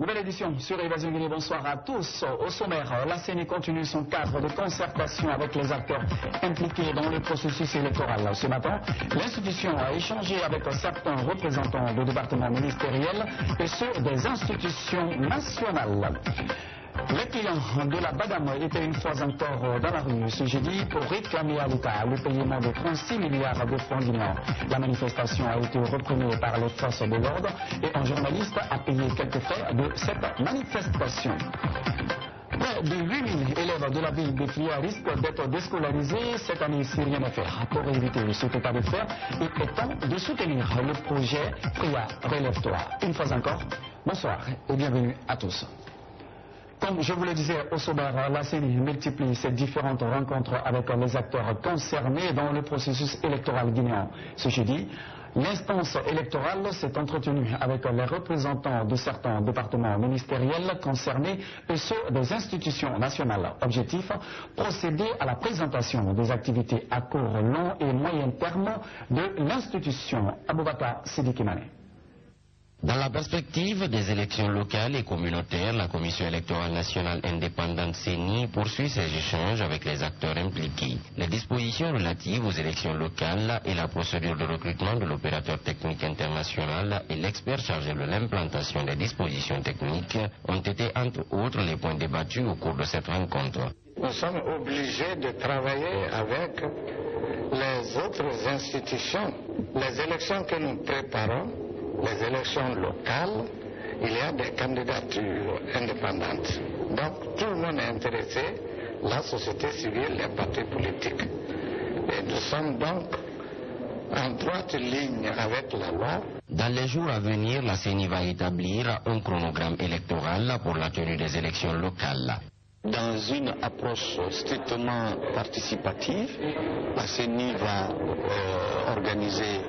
Nouvelle édition sur Évasion Guinée, bonsoir à tous. Au sommaire, la CENI continue son cadre de concertation avec les acteurs impliqués dans le processus électoral. Ce matin, l'institution a échangé avec certains représentants de départements ministériels et ceux des institutions nationales. Les clients de la Badam étaient une fois encore dans la rue ce jeudi pour réclamer à l'État le paiement de 36 milliards de francs guinéens. La manifestation a été reprenée par les forces de l'ordre et un journaliste a payé quelques frais de cette manifestation. Près de 8000 élèves de la ville de Flia risquent d'être déscolarisés cette année si rien n'est fait. Pour éviter cet état de fait, il est temps de soutenir le projet PRIA Relève-toi. Une fois encore, bonsoir et bienvenue à tous. Comme je vous le disais au sommaire, la CENI multiplie ses différentes rencontres avec les acteurs concernés dans le processus électoral guinéen. Ce jeudi, l'instance électorale s'est entretenue avec les représentants de certains départements ministériels concernés et ceux des institutions nationales. Objectif, procéder à la présentation des activités à court, long et moyen terme de l'institution. Aboubakar Sidiki Mané. Dans la perspective des élections locales et communautaires, la Commission électorale nationale indépendante CENI poursuit ses échanges avec les acteurs impliqués. Les dispositions relatives aux élections locales et la procédure de recrutement de l'opérateur technique international et l'expert chargé de l'implantation des dispositions techniques ont été entre autres les points débattus au cours de cette rencontre. Nous sommes obligés de travailler avec les autres institutions. Les élections que nous préparons, les élections locales, il y a des candidatures indépendantes. Donc tout le monde est intéressé, la société civile, les partis politiques. Et nous sommes donc en droite ligne avec la loi. Dans les jours à venir, la CENI va établir un chronogramme électoral pour la tenue des élections locales. Dans une approche strictement participative, la CENI va organiser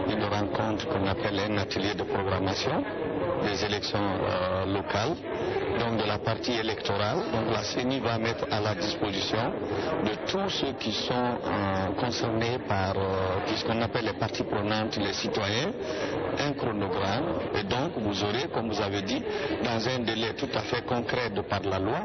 une rencontre qu'on appelle un atelier de programmation des élections locales, donc de la partie électorale. Donc la CENI va mettre à la disposition de tous ceux qui sont concernés par ce qu'on appelle les parties prenantes, les citoyens, un chronogramme. Et donc vous aurez, comme vous avez dit, dans un délai tout à fait concret de par la loi,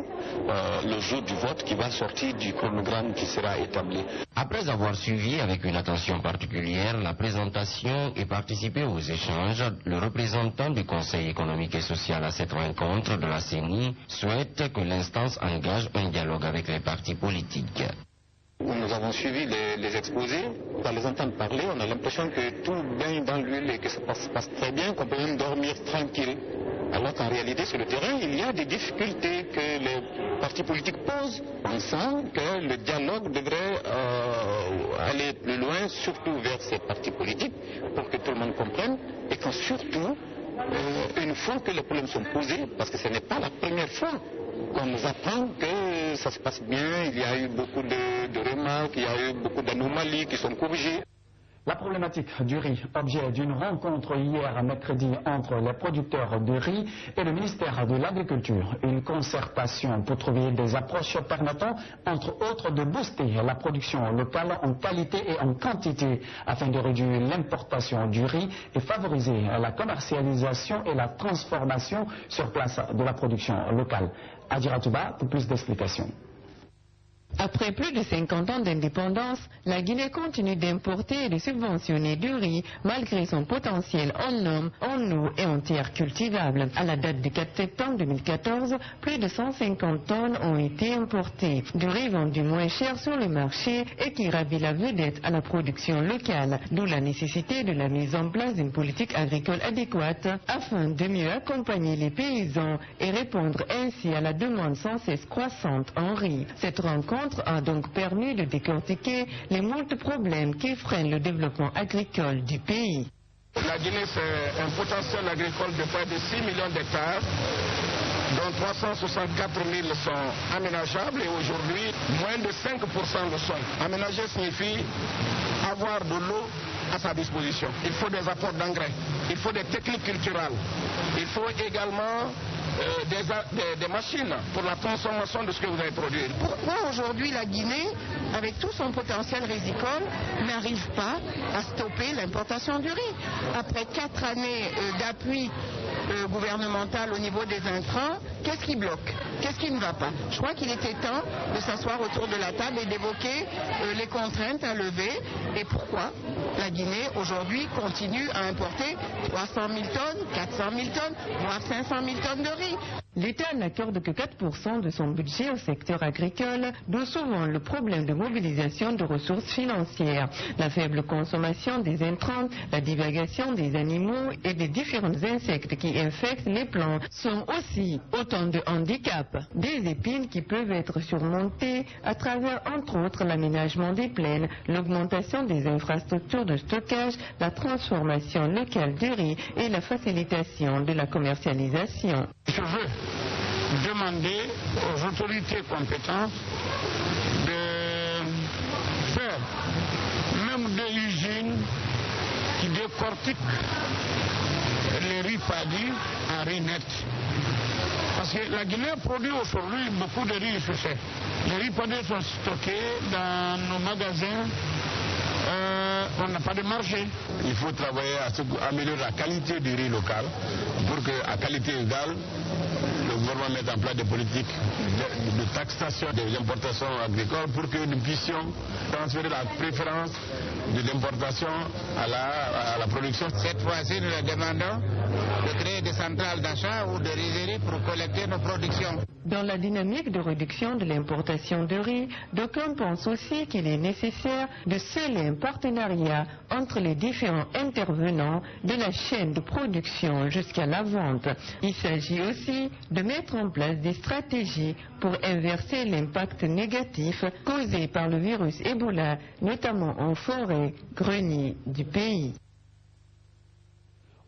le jour du vote qui va sortir du chronogramme qui sera établi. Après avoir suivi avec une attention particulière la présentation et participé aux échanges, le représentant du Conseil économique et social à cette rencontre de la CENI souhaite que l'instance engage un dialogue avec les partis politiques. Nous avons suivi les exposés, à les entendre parler, on a l'impression que tout baigne dans l'huile et que ça passe très bien, qu'on peut même dormir tranquille. Alors qu'en réalité, sur le terrain, il y a des difficultés que les partis politiques posent, pensant que le dialogue devrait aller plus loin, surtout vers ces partis politiques, pour que tout le monde comprenne, et que surtout, une fois que les problèmes sont posés, parce que ce n'est pas la première fois qu'on nous apprend que ça se passe bien, il y a eu beaucoup de remarques, il y a eu beaucoup d'anomalies qui sont corrigées. La problématique du riz, objet d'une rencontre hier mercredi entre les producteurs de riz et le ministère de l'Agriculture. Une concertation pour trouver des approches permettant, entre autres, de booster la production locale en qualité et en quantité afin de réduire l'importation du riz et favoriser la commercialisation et la transformation sur place de la production locale. Adira Touba pour plus d'explications. Après plus de 50 ans d'indépendance, la Guinée continue d'importer et de subventionner du riz malgré son potentiel en hommes, en eau et en terres cultivables. À la date du 4 septembre 2014, plus de 150 tonnes ont été importées. Du riz vendu moins cher sur le marché et qui ravit la vedette à la production locale, d'où la nécessité de la mise en place d'une politique agricole adéquate afin de mieux accompagner les paysans et répondre ainsi à la demande sans cesse croissante en riz. Cette rencontre a donc permis de décortiquer les multiples problèmes qui freinent le développement agricole du pays. La Guinée, c'est un potentiel agricole de près de 6 millions d'hectares, dont 364 000 sont aménageables et aujourd'hui, moins de 5% le sont. Aménager signifie avoir de l'eau à sa disposition. Il faut des apports d'engrais, il faut des techniques culturelles, il faut également des machines pour la transformation de ce que vous avez produit. Pourquoi aujourd'hui la Guinée, avec tout son potentiel rizicole, n'arrive pas à stopper l'importation du riz? Après 4 années d'appui gouvernementale au niveau des intrants, qu'est-ce qui bloque? Qu'est-ce qui ne va pas? Je crois qu'il était temps de s'asseoir autour de la table et d'évoquer les contraintes à lever et pourquoi la Guinée aujourd'hui continue à importer 300 000 tonnes, 400 000 tonnes, voire 500 000 tonnes de riz. L'État n'accorde que 4% de son budget au secteur agricole, d'où souvent le problème de mobilisation de ressources financières. La faible consommation des intrants, la divagation des animaux et des différents insectes qui infectent les plants sont aussi autant de handicaps. Des épines qui peuvent être surmontées à travers, entre autres, l'aménagement des plaines, l'augmentation des infrastructures de stockage, la transformation locale du riz et la facilitation de la commercialisation. Je veux demander aux autorités compétentes de faire même des usines qui décortiquent les riz padis en riz net. Parce que la Guinée produit aujourd'hui beaucoup de riz, je sais. Les riz padis sont stockés dans nos magasins. On n'a pas de marché. Il faut travailler à améliorer la qualité du riz local pour qu'à qualité égale, le gouvernement mette en place des politiques de taxation des importations agricoles pour que nous puissions transférer la préférence de l'importation à la production. Cette fois-ci, nous demandons de créer des centrales d'achat ou de rizeries pour collecter nos productions. Dans la dynamique de réduction de l'importation de riz, d'aucuns pensent aussi qu'il est nécessaire de sceller un partenariat entre les différents intervenants de la chaîne de production jusqu'à la vente. Il s'agit aussi de mettre en place des stratégies pour inverser l'impact négatif causé par le virus Ebola, notamment en forêt, grenier du pays.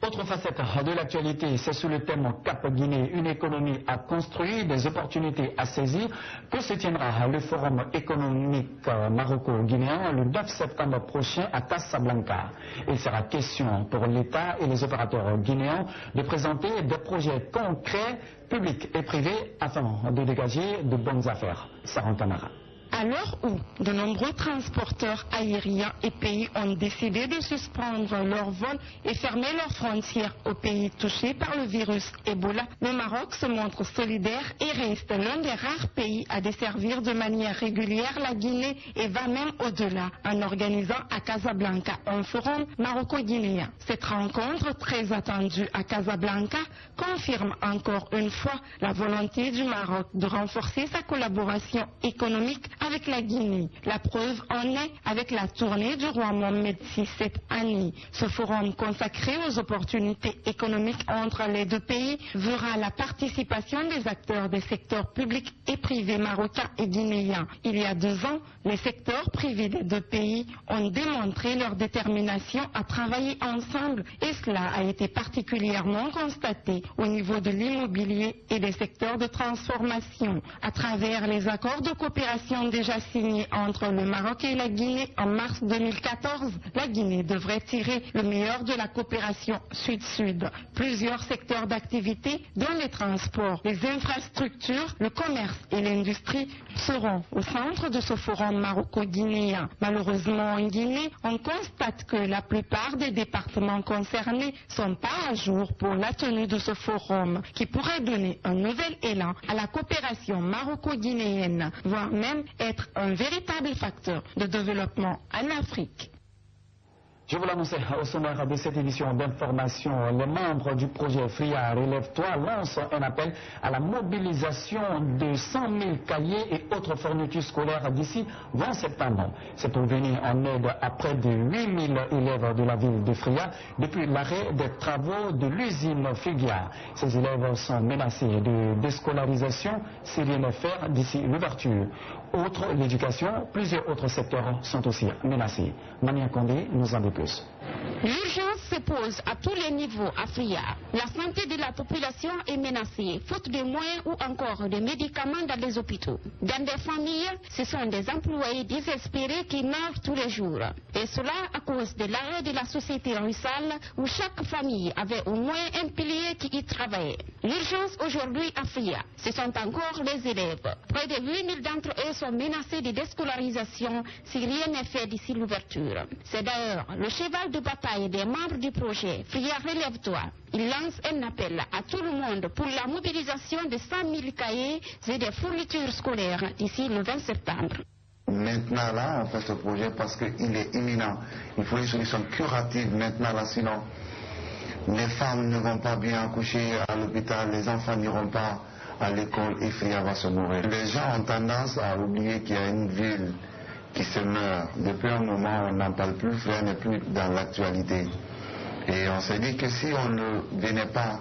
Autre facette de l'actualité, c'est sous le thème Cap Guinée, une économie à construire, des opportunités à saisir, que se tiendra le forum économique maroco-guinéen le 9 septembre prochain à Casablanca. Il sera question pour l'État et les opérateurs guinéens de présenter des projets concrets, publics et privés, afin de dégager de bonnes affaires. Sarah Tamara. À l'heure où de nombreux transporteurs aériens et pays ont décidé de suspendre leurs vols et fermer leurs frontières aux pays touchés par le virus Ebola, le Maroc se montre solidaire et reste l'un des rares pays à desservir de manière régulière la Guinée et va même au-delà en organisant à Casablanca un forum maroco-guinéen. Cette rencontre très attendue à Casablanca confirme encore une fois la volonté du Maroc de renforcer sa collaboration économique avec la Guinée. La preuve en est avec la tournée du roi Mohamed VI cette année. Ce forum consacré aux opportunités économiques entre les deux pays verra la participation des acteurs des secteurs publics et privés marocains et guinéens. Il y a 2 ans, les secteurs privés des deux pays ont démontré leur détermination à travailler ensemble et cela a été particulièrement constaté au niveau de l'immobilier et des secteurs de transformation. À travers les accords de coopération déjà signés entre le Maroc et la Guinée en mars 2014, la Guinée devrait tirer le meilleur de la coopération sud-sud. Plusieurs secteurs d'activité, dont les transports, les infrastructures, le commerce et l'industrie, seront au centre de ce forum maroco-guinéen. Malheureusement, en Guinée, on constate que la plupart des départements concernés ne sont pas à jour pour la tenue de ce forum, qui pourrait donner un nouvel élan à la coopération maroco-guinéenne, voire même être un véritable facteur de développement en Afrique. Je vous l'annonçais au sommaire de cette édition d'information. Les membres du projet FRIA Relève-toi lancent un appel à la mobilisation de 100 000 cahiers et autres fournitures scolaires d'ici 20 septembre. C'est pour venir en aide à près de 8 000 élèves de la ville de FRIA depuis l'arrêt des travaux de l'usine Figia. Ces élèves sont menacés de déscolarisation si rien n'est fait d'ici l'ouverture. Outre l'éducation, plusieurs autres secteurs sont aussi menacés. Mania Condé nous en dit plus. L'urgence se pose à tous les niveaux à FRIA. La santé de la population est menacée, faute de moyens ou encore de médicaments dans les hôpitaux. Dans des familles, ce sont des employés désespérés qui meurent tous les jours. Et cela à cause de l'arrêt de la société russale où chaque famille avait au moins un pilier qui y travaillait. L'urgence aujourd'hui à FRIA, ce sont encore les élèves. Près de 8 000 d'entre eux sont menacés de déscolarisation si rien n'est fait d'ici l'ouverture. C'est d'ailleurs le cheval de bataille des membres du projet FRIA Relève-toi. il lance un appel à tout le monde pour la mobilisation de 100 000 cahiers et des fournitures scolaires d'ici le 20 septembre. Maintenant là, on fait ce projet parce qu'il est imminent. Il faut une solution curative maintenant là, sinon les femmes ne vont pas bien accoucher à l'hôpital, les enfants n'iront pas à l'école et Fria va se mourir. Les gens ont tendance à oublier qu'il y a une ville qui se meurt. Depuis un moment, on n'en parle plus, Fria n'est plus dans l'actualité. Et on s'est dit que si on ne venait pas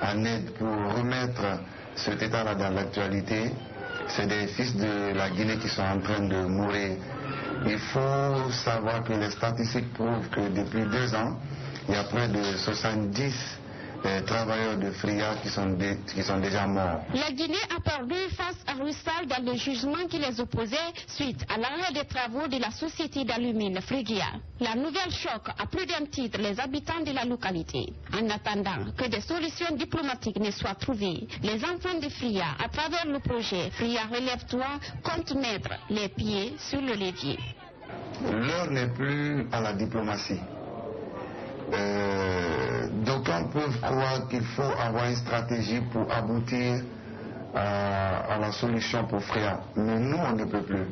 en aide pour remettre cet état-là dans l'actualité, c'est des fils de la Guinée qui sont en train de mourir. Il faut savoir que les statistiques prouvent que depuis 2 ans, il y a près de 70 travailleurs de Fria qui sont déjà morts. La Guinée a perdu face à Rusal dans le jugement qui les opposait suite à l'arrêt des travaux de la société d'alumine Frigia. La nouvelle choque à plus d'un titre les habitants de la localité. En attendant que des solutions diplomatiques ne soient trouvées, les enfants de Fria, à travers le projet Fria Relève-toi, comptent mettre les pieds sur le levier. L'heure n'est plus à la diplomatie. D'aucuns peuvent croire qu'il faut avoir une stratégie pour aboutir à la solution pour Fria. Mais nous, on ne peut plus.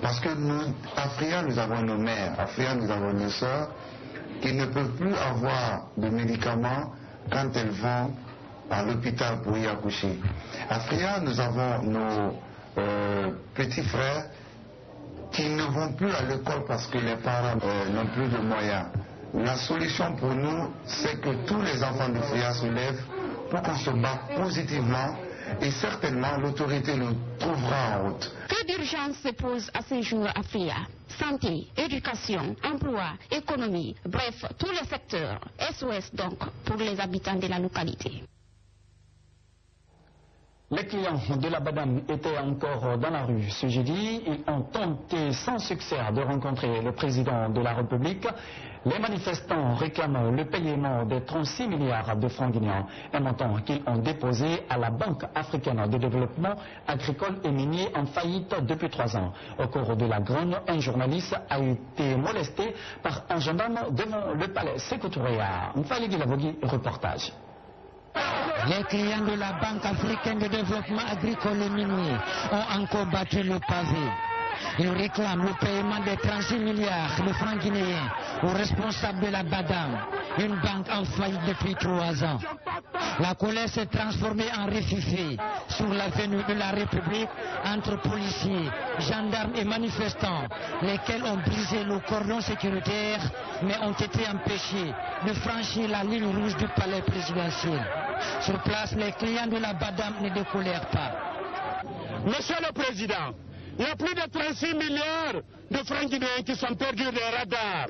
Parce que nous, à Fria, nous avons nos mères, à Fria, nous avons nos sœurs qui ne peuvent plus avoir de médicaments quand elles vont à l'hôpital pour y accoucher. À Fria, nous avons nos petits frères qui ne vont plus à l'école parce que les parents n'ont plus de moyens. La solution pour nous, c'est que tous les enfants de Fria se lèvent pour qu'on se batte positivement et certainement l'autorité nous trouvera en route. Que d'urgence se pose à ce jour à Fria? Santé, éducation, emploi, économie, bref, tous les secteurs. SOS donc pour les habitants de la localité. Les clients de la Badam étaient encore dans la rue ce jeudi. Ils ont tenté sans succès de rencontrer le président de la République. Les manifestants réclament le paiement de 36 milliards de francs guinéens, un montant qu'ils ont déposé à la Banque africaine de développement agricole et minier en faillite depuis 3 ans. Au cours de la grogne, un journaliste a été molesté par un gendarme devant le palais Sékou Touré. Mfali Guilabogui, reportage. Les clients de la Banque africaine de développement agricole et minier ont encore battu le pavé. Ils réclament le paiement des 36 milliards de francs guinéens aux responsables de la Badam, une banque en faillite depuis 3 ans. La colère s'est transformée en réfifé sur l'avenue de la République entre policiers, gendarmes et manifestants, lesquels ont brisé le cordon sécuritaire mais ont été empêchés de franchir la ligne rouge du palais présidentiel. Sur place, les clients de la Badam ne décolèrent pas. Monsieur le Président, il y a plus de 36 milliards de francs guinéens qui sont perdus des radars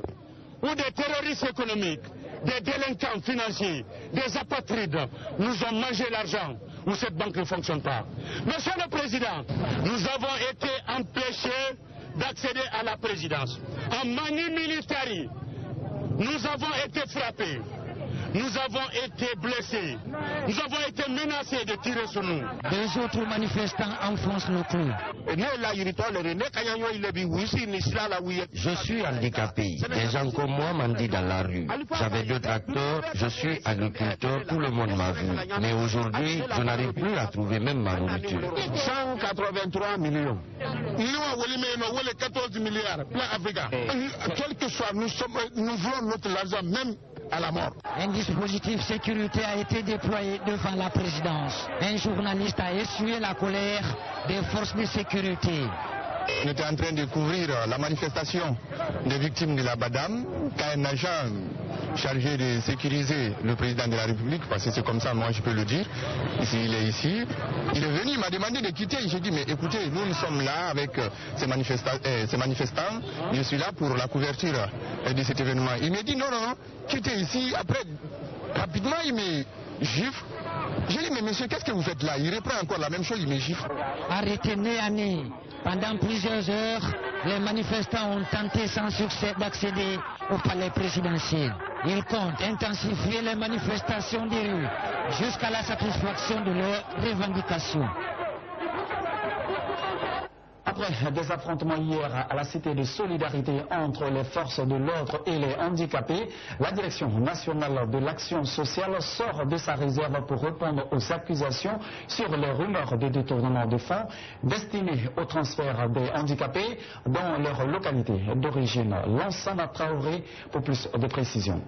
ou des terroristes économiques, des délinquants financiers, des apatrides. Nous ont mangé l'argent où cette banque ne fonctionne pas. Monsieur le Président, nous avons été empêchés d'accéder à la présidence. En mani militari, nous avons été frappés. Nous avons été blessés. Nous avons été menacés de tirer sur nous. Les autres manifestants enfoncent le clou. Je suis handicapé. Des gens comme moi m'ont dit dans la rue. J'avais 2 tracteurs, je suis agriculteur, tout le monde m'a vu. Mais aujourd'hui, je n'arrive plus à trouver même ma nourriture. 183 millions. Nous 14 milliards. Plan africain. Quel que soit, nous voulons notre argent même à la mort. Un dispositif sécurité a été déployé devant la présidence. Un journaliste a essuyé la colère des forces de sécurité. On était en train de couvrir la manifestation des victimes de la Badam, quand un agent chargé de sécuriser le président de la République, parce que c'est comme ça, moi je peux le dire, il est ici, il est venu, il m'a demandé de quitter. J'ai dit, mais écoutez, nous sommes là avec ces manifestants, je suis là pour la couverture de cet événement. Il m'a dit, non, quittez ici. Après, rapidement, il me gifle. J'ai dit, mais monsieur, qu'est-ce que vous faites là? Il reprend encore la même chose, il me gifle. Arrêté nez à nez. Pendant plusieurs heures, les manifestants ont tenté sans succès d'accéder au palais présidentiel. Ils comptent intensifier les manifestations des rues jusqu'à la satisfaction de leurs revendications. Après des affrontements hier à la Cité de Solidarité entre les forces de l'ordre et les handicapés, la Direction nationale de l'action sociale sort de sa réserve pour répondre aux accusations sur les rumeurs de détournement de fonds destinés au transfert des handicapés dans leur localité d'origine. Lansana Traoré pour plus de précisions.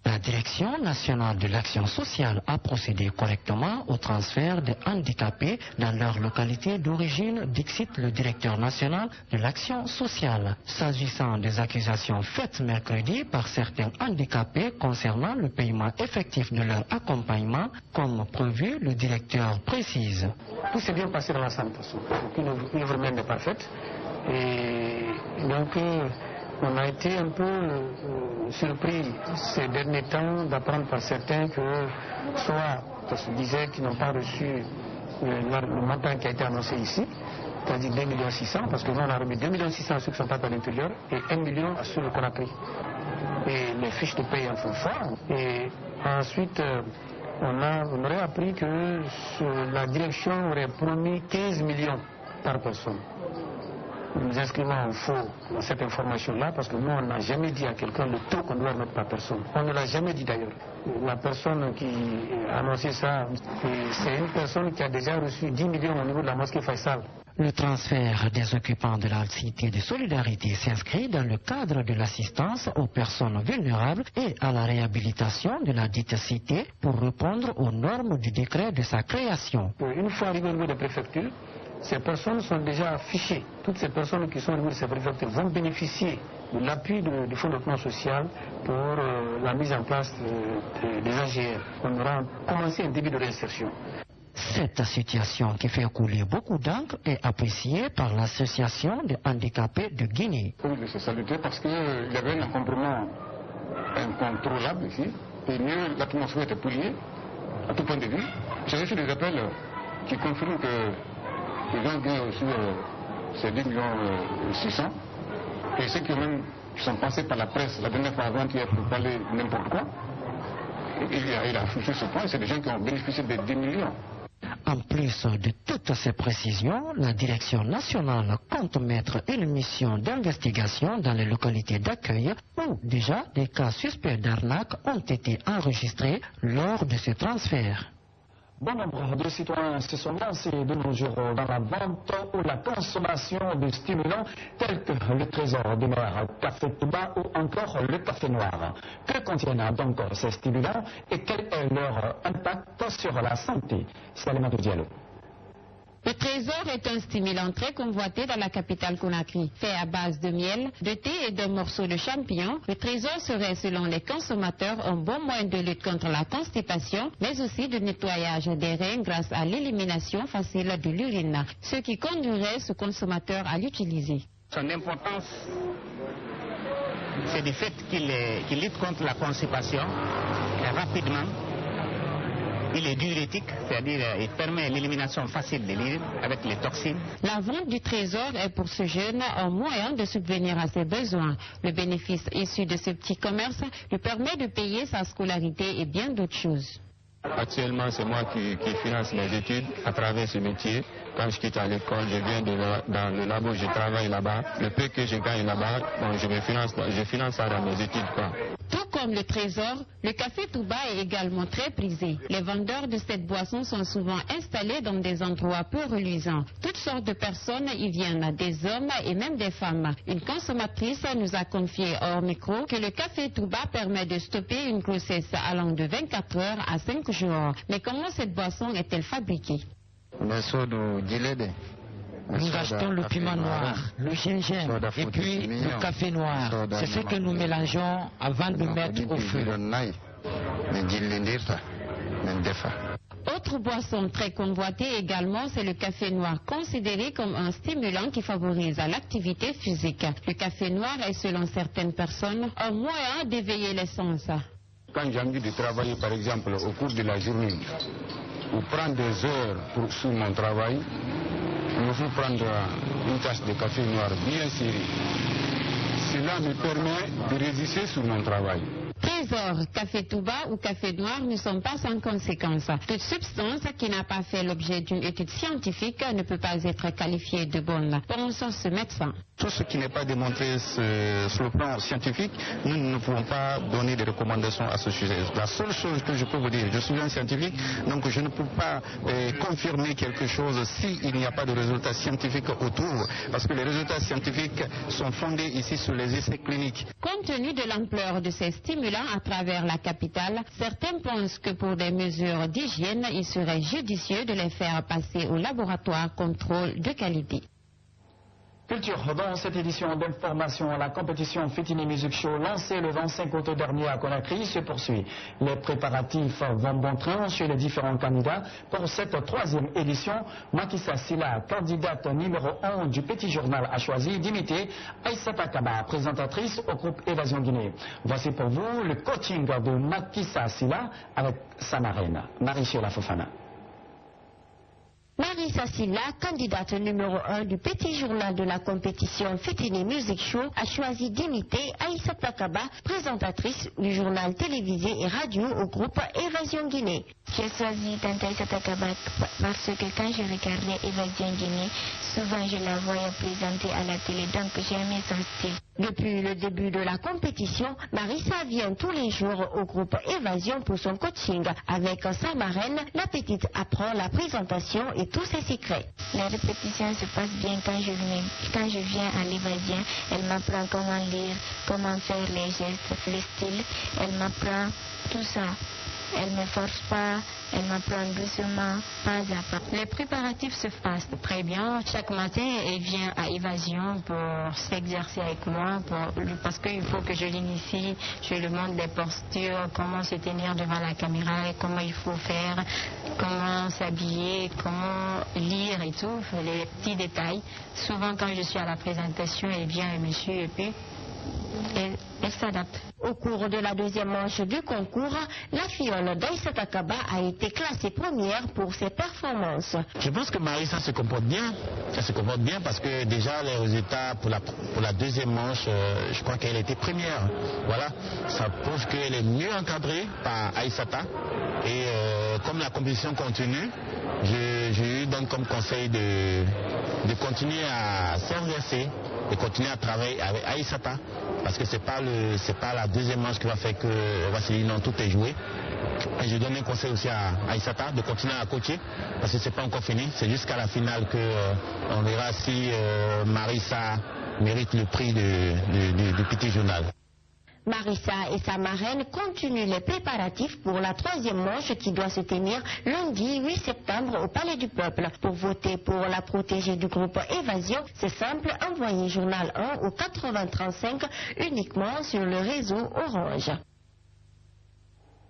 La Direction nationale de l'action sociale a procédé correctement au transfert des handicapés dans leur localité d'origine, dicte le directeur national de l'action sociale. S'agissant des accusations faites mercredi par certains handicapés concernant le paiement effectif de leur accompagnement, comme prévu, le directeur précise. Tout s'est bien passé dans l'ensemble, une vraiment n'est parfaite. Et donc, on a été un peu surpris ces derniers temps d'apprendre par certains que soit on se disait qu'ils n'ont pas reçu le montant qui a été annoncé ici, c'est-à-dire 2 600 000, parce que nous on a remis 2 600 000 à ceux qui sont pas à l'intérieur et 1 million à ceux qu'on a pris. Et les fiches de paie en font fort. Et ensuite, on aurait appris que la direction aurait promis 15 millions par personne. Nous inscrivons en faux cette information-là parce que nous, on n'a jamais dit à quelqu'un le taux qu'on doit mettre par personne. On ne l'a jamais dit d'ailleurs. La personne qui a annoncé ça, c'est une personne qui a déjà reçu 10 millions au niveau de la mosquée Faisal. Le transfert des occupants de la Cité de Solidarité s'inscrit dans le cadre de l'assistance aux personnes vulnérables et à la réhabilitation de la dite cité pour répondre aux normes du décret de sa création. Une fois arrivé au niveau des préfectures, ces personnes sont déjà affichées. Toutes ces personnes qui sont au niveau de ces préfectures vont bénéficier de l'appui du Fonds de développement social pour la mise en place des AGR. On aura commencé un début de réinsertion. Cette situation qui fait couler beaucoup d'encre est appréciée par l'association des handicapés de Guinée. Oui, c'est salutaire parce qu'il y avait un encombrement incontrôlable ici. Et mieux, l'atmosphère était polluée à tout point de vue. J'ai reçu des appels qui confirment que les gens ont reçu ces 2 600 000. Et ceux qui sont passés par la presse la dernière fois avant-hier pour parler n'importe quoi, il a affiché ce point, c'est des gens qui ont bénéficié de 10 millions. En plus de toutes ces précisions, la Direction nationale compte mettre une mission d'investigation dans les localités d'accueil où déjà des cas suspects d'arnaque ont été enregistrés lors de ce transfert. Bon nombre de citoyens se sont lancés de nos jours dans la vente ou la consommation de stimulants tels que le trésor de mer, café Touba ou encore le café noir. Que contiennent donc ces stimulants et quel est leur impact sur la santé? Salimata Diallo. Le trésor est un stimulant très convoité dans la capitale Conakry. Fait à base de miel, de thé et d'un morceau de champignon, le trésor serait selon les consommateurs un bon moyen de lutte contre la constipation, mais aussi de nettoyage des reins grâce à l'élimination facile de l'urine, ce qui conduirait ce consommateur à l'utiliser. Son importance, c'est du fait qu'il lutte contre la constipation rapidement. Il est diurétique, c'est-à-dire il permet l'élimination facile de l'urine avec les toxines. La vente du trésor est pour ce jeune un moyen de subvenir à ses besoins. Le bénéfice issu de ce petit commerce lui permet de payer sa scolarité et bien d'autres choses. Actuellement, c'est moi qui finance mes études à travers ce métier. Quand je quitte à l'école, je viens dans le labo, je travaille là-bas. Le peu que je gagne là-bas, bon, je finance ça dans mes études, quoi. Tout comme le trésor, le café Touba est également très prisé. Les vendeurs de cette boisson sont souvent installés dans des endroits peu reluisants. Toutes sortes de personnes y viennent, des hommes et même des femmes. Une consommatrice nous a confié hors micro que le café Touba permet de stopper une grossesse allant de 24 heures à 5 jours. Mais comment cette boisson est-elle fabriquée? Nous achetons le piment noir, le gingembre et puis le café noir. C'est ce que nous mélangeons avant de mettre au feu. Autre boisson très convoitée également, c'est le café noir, considéré comme un stimulant qui favorise l'activité physique. Le café noir est, selon certaines personnes, un moyen d'éveiller les sens. Quand j'ai envie de travailler, par exemple, au cours de la journée, ou prendre des heures sur mon travail, il me faut prendre une tasse de café noir bien serrée. Cela me permet de résister sur mon travail. Trésor, café Touba ou café noir ne sont pas sans conséquence. Toute substance qui n'a pas fait l'objet d'une étude scientifique ne peut pas être qualifiée de bonne. Pensons ce médecin. Tout ce qui n'est pas démontré sur le plan scientifique, nous ne pouvons pas donner des recommandations à ce sujet. La seule chose que je peux vous dire, je suis un scientifique, donc je ne peux pas confirmer quelque chose s'il n'y a pas de résultats scientifiques autour, parce que les résultats scientifiques sont fondés ici sur les essais cliniques. Compte tenu de l'ampleur de ces stimulants à travers la capitale, certains pensent que pour des mesures d'hygiène, il serait judicieux de les faire passer au laboratoire contrôle de qualité. Culture, dans cette édition d'information, la compétition Fitini Music Show lancée le 25 août dernier à Conakry se poursuit. Les préparatifs vont bon train chez les différents candidats. Pour cette troisième édition, Makissa Silla, candidate numéro 1 du Petit Journal, a choisi d'imiter Aïssata Kaba, présentatrice au groupe Évasion Guinée. Voici pour vous le coaching de Makissa Silla avec sa marraine, Marie-Chela Fofana. Marissa Silla, candidate numéro 1 du Petit Journal de la compétition Fitini Music Show, a choisi d'imiter Aïssata Kaba, présentatrice du journal télévisé et radio au groupe Évasion Guinée. J'ai choisi tante Aïssata Kaba parce que quand je regardais Évasion Guinée, souvent je la voyais présenter à la télé, donc j'ai aimé son style. Depuis le début de la compétition, Marissa vient tous les jours au groupe Évasion pour son coaching. Avec sa marraine, la petite apprend la présentation et tous ses secrets. La répétition se passe bien quand je viens à l'Évasion. Elle m'apprend comment lire, comment faire les gestes, les styles. Elle m'apprend tout ça. Elle ne force pas, elle m'apprend doucement, pas à pas. Les préparatifs se passent très bien. Chaque matin, elle vient à Évasion pour s'exercer avec moi, parce qu'il faut que je l'initie. Je lui montre des postures, comment se tenir devant la caméra, comment il faut faire, comment s'habiller, comment lire et tout, les petits détails. Souvent, quand je suis à la présentation, elle vient et me suit et puis elle s'adapte. Au cours de la deuxième manche du concours, la filleule d'Aïssata Kaba a été classée première pour ses performances. Je pense que Marissa se comporte bien. Elle se comporte bien parce que déjà les résultats pour la deuxième manche, je crois qu'elle était première. Voilà, ça prouve qu'elle est mieux encadrée par Aïssata. Et comme la compétition continue, je lui donne comme conseil de continuer à s'exercer, de continuer à travailler avec Aïssata, parce que c'est pas la deuxième manche qui va faire que on va se dire non, tout est joué. Et je donne un conseil aussi à Aïssata de continuer à coacher, parce que c'est pas encore fini, c'est jusqu'à la finale que on verra si Marissa mérite le prix du Petit Journal. Marissa et sa marraine continuent les préparatifs pour la troisième manche qui doit se tenir lundi 8 septembre au Palais du Peuple. Pour voter pour la protégée du groupe Évasion, c'est simple, envoyez Journal 1 au 8035 uniquement sur le réseau Orange.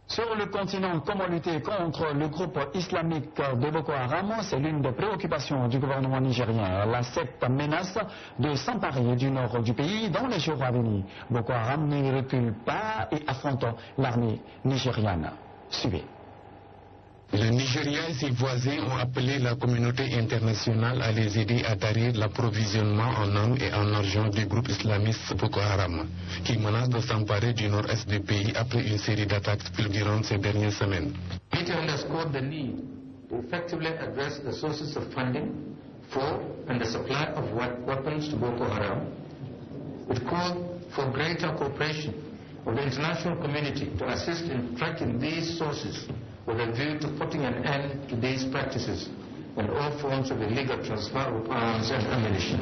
Sur le continent, comment lutter contre le groupe islamique de Boko Haram, c'est l'une des préoccupations du gouvernement nigérien. La secte menace de s'emparer du nord du pays dans les jours à venir. Boko Haram ne recule pas et affronte l'armée nigériane. Suivez. Le Nigeria et ses voisins ont appelé la communauté internationale à les aider à tarir l'approvisionnement en armes et en argent du groupe islamiste Boko Haram, qui menace de s'emparer du nord-est du pays après une série d'attaques fulgurantes ces dernières semaines. It underscored the need to effectively address the sources of funding for and the supply of weapons to Boko Haram. It called for greater cooperation of the international community to assist in tracking these sources with a view to putting an end to these practices and all forms of illegal transfer of arms and ammunition.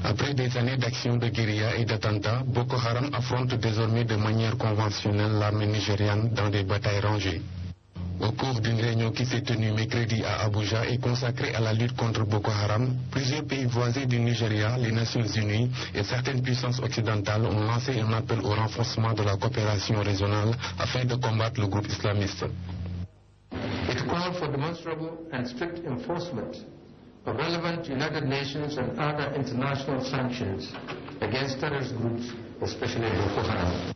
Après des années d'action de guérilla et d'attentats, Boko Haram affronte désormais de manière conventionnelle l'armée nigériane dans des batailles rangées. Au cours d'une réunion qui s'est tenue mercredi à Abuja et consacrée à la lutte contre Boko Haram, plusieurs pays voisins du Nigeria, les Nations Unies et certaines puissances occidentales ont lancé un appel au renforcement de la coopération régionale afin de combattre le groupe islamiste. It called for demonstrable and strict enforcement of relevant United Nations and other international sanctions against terrorist groups, especially Boko Haram.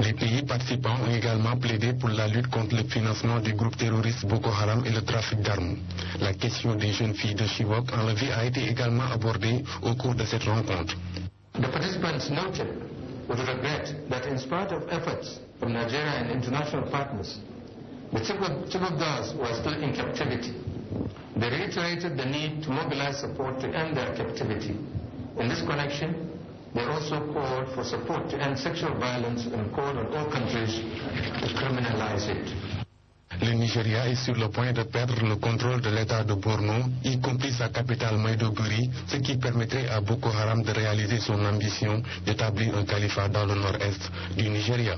Les pays participants ont également plaidé pour la lutte contre le financement du groupe terroriste Boko Haram et le trafic d'armes. La question des jeunes filles de Chibok enlevées a été également abordée au cours de cette rencontre. The participants noted with regret that in spite of efforts from Nigeria and international partners, the Chibok girls were still in captivity. They reiterated the need to mobilize support to end their captivity. In this connection, they also called for support to end sexual violence and called on all countries to criminalize it. Le Nigeria est sur le point de perdre le contrôle de l'État de Borno, y compris sa capitale Maiduguri, ce qui permettrait à Boko Haram de réaliser son ambition d'établir un califat dans le nord-est du Nigeria.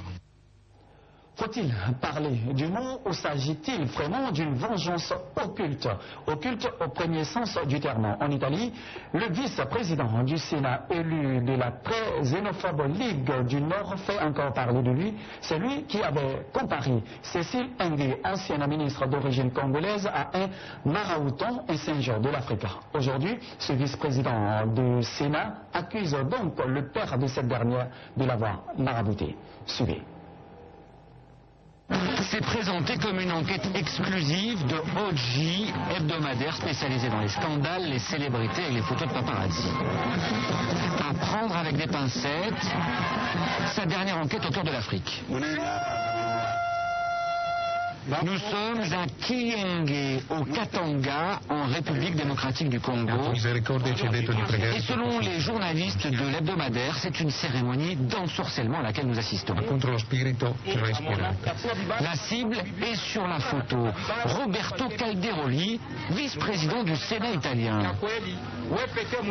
Faut-il parler du mot ou s'agit-il vraiment d'une vengeance occulte? Occulte au premier sens du terme. En Italie, le vice-président du Sénat élu de la très xénophobe Ligue du Nord fait encore parler de lui. C'est lui qui avait comparé Cécile Ngué, ancienne ministre d'origine congolaise, à un Marahouton, un singe de l'Afrique. Aujourd'hui, ce vice-président du Sénat accuse donc le père de cette dernière de l'avoir marabouté. Suivez. C'est présenté comme une enquête exclusive de OG, hebdomadaire spécialisé dans les scandales, les célébrités et les photos de paparazzi. À prendre avec des pincettes, sa dernière enquête autour de l'Afrique. Nous sommes à Kiyengue, au Katanga, en République démocratique du Congo. Et selon les journalistes de l'hebdomadaire, c'est une cérémonie d'ensorcellement à laquelle nous assistons. La cible est sur la photo. Roberto Calderoli, vice-président du Sénat italien.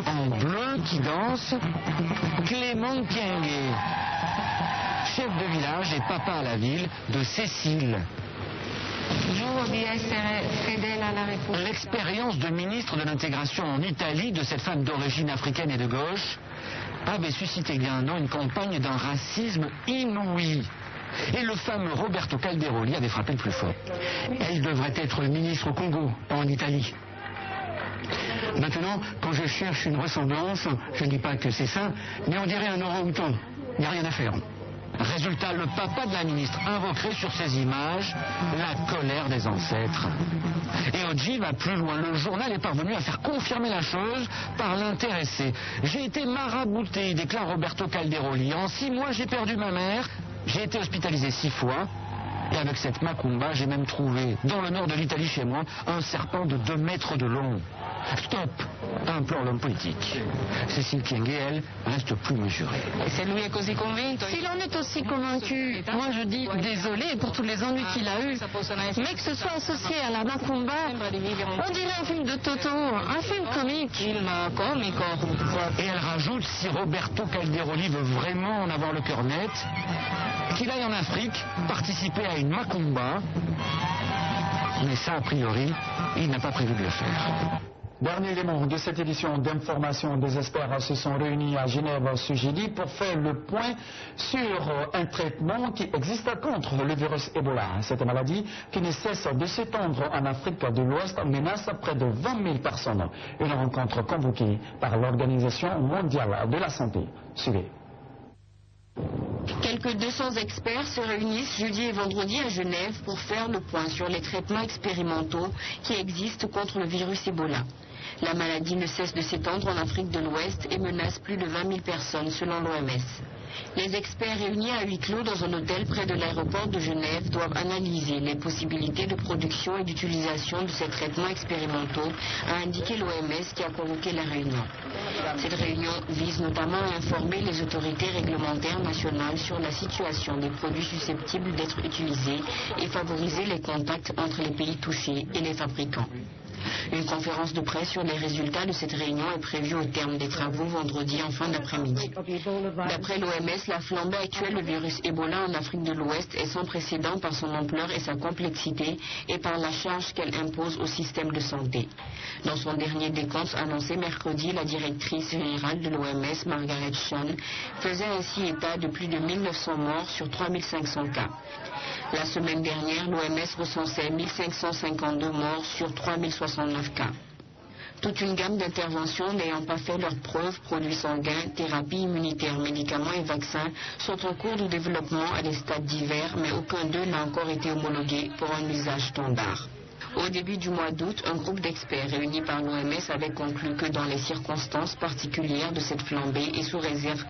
En bleu qui danse, Clément Kiyengue, chef de village et papa à la ville de Cécile. L'expérience de ministre de l'intégration en Italie de cette femme d'origine africaine et de gauche avait suscité il y a un an une campagne d'un racisme inouï. Et le fameux Roberto Calderoli avait frappé le plus fort. Elle devrait être ministre au Congo, pas en Italie. Maintenant, quand je cherche une ressemblance, je ne dis pas que c'est ça, mais on dirait un orang-outan. Il n'y a rien à faire. Résultat, le papa de la ministre invoquerait sur ces images la colère des ancêtres. Et Oji va plus loin. Le journal est parvenu à faire confirmer la chose par l'intéressé. J'ai été marabouté, déclare Roberto Calderoli. En 6 mois, j'ai perdu ma mère. J'ai été hospitalisé 6 fois. Et avec cette macumba, j'ai même trouvé, dans le nord de l'Italie chez moi, un serpent de 2 mètres de long. Stop, implore l'homme politique. Cécile Kiyengue, elle, reste plus mesurée. S'il en est aussi convaincu, moi je dis désolé pour tous les ennuis qu'il a eus, mais que ce soit associé à la macumba, on dirait un film de Toto, un film comique. Et elle rajoute, si Roberto Calderoli veut vraiment en avoir le cœur net, qu'il aille en Afrique participer à une macumba, mais ça a priori, il n'a pas prévu de le faire. Dernier élément de cette édition d'information, des experts se sont réunis à Genève ce jeudi pour faire le point sur un traitement qui existe contre le virus Ebola. Cette maladie qui ne cesse de s'étendre en Afrique de l'Ouest menace près de 20 000 personnes. Une rencontre convoquée par l'Organisation mondiale de la santé. Suivez. Quelques 200 experts se réunissent jeudi et vendredi à Genève pour faire le point sur les traitements expérimentaux qui existent contre le virus Ebola. La maladie ne cesse de s'étendre en Afrique de l'Ouest et menace plus de 20 000 personnes selon l'OMS. Les experts réunis à huis clos dans un hôtel près de l'aéroport de Genève doivent analyser les possibilités de production et d'utilisation de ces traitements expérimentaux, a indiqué l'OMS qui a convoqué la réunion. Cette réunion vise notamment à informer les autorités réglementaires nationales sur la situation des produits susceptibles d'être utilisés et favoriser les contacts entre les pays touchés et les fabricants. Une conférence de presse sur les résultats de cette réunion est prévue au terme des travaux vendredi en fin d'après-midi. D'après l'OMS, la flambée actuelle du virus Ebola en Afrique de l'Ouest est sans précédent par son ampleur et sa complexité et par la charge qu'elle impose au système de santé. Dans son dernier décompte annoncé mercredi, la directrice générale de l'OMS, Margaret Chan, faisait ainsi état de plus de 1900 morts sur 3500 cas. La semaine dernière, l'OMS recensait 1552 morts sur 3069 cas. Toute une gamme d'interventions n'ayant pas fait leurs preuves, produits sanguins, thérapies immunitaires, médicaments et vaccins sont en cours de développement à des stades divers, mais aucun d'eux n'a encore été homologué pour un usage standard. Au début du mois d'août, un groupe d'experts réunis par l'OMS avait conclu que dans les circonstances particulières de cette flambée et sous réserve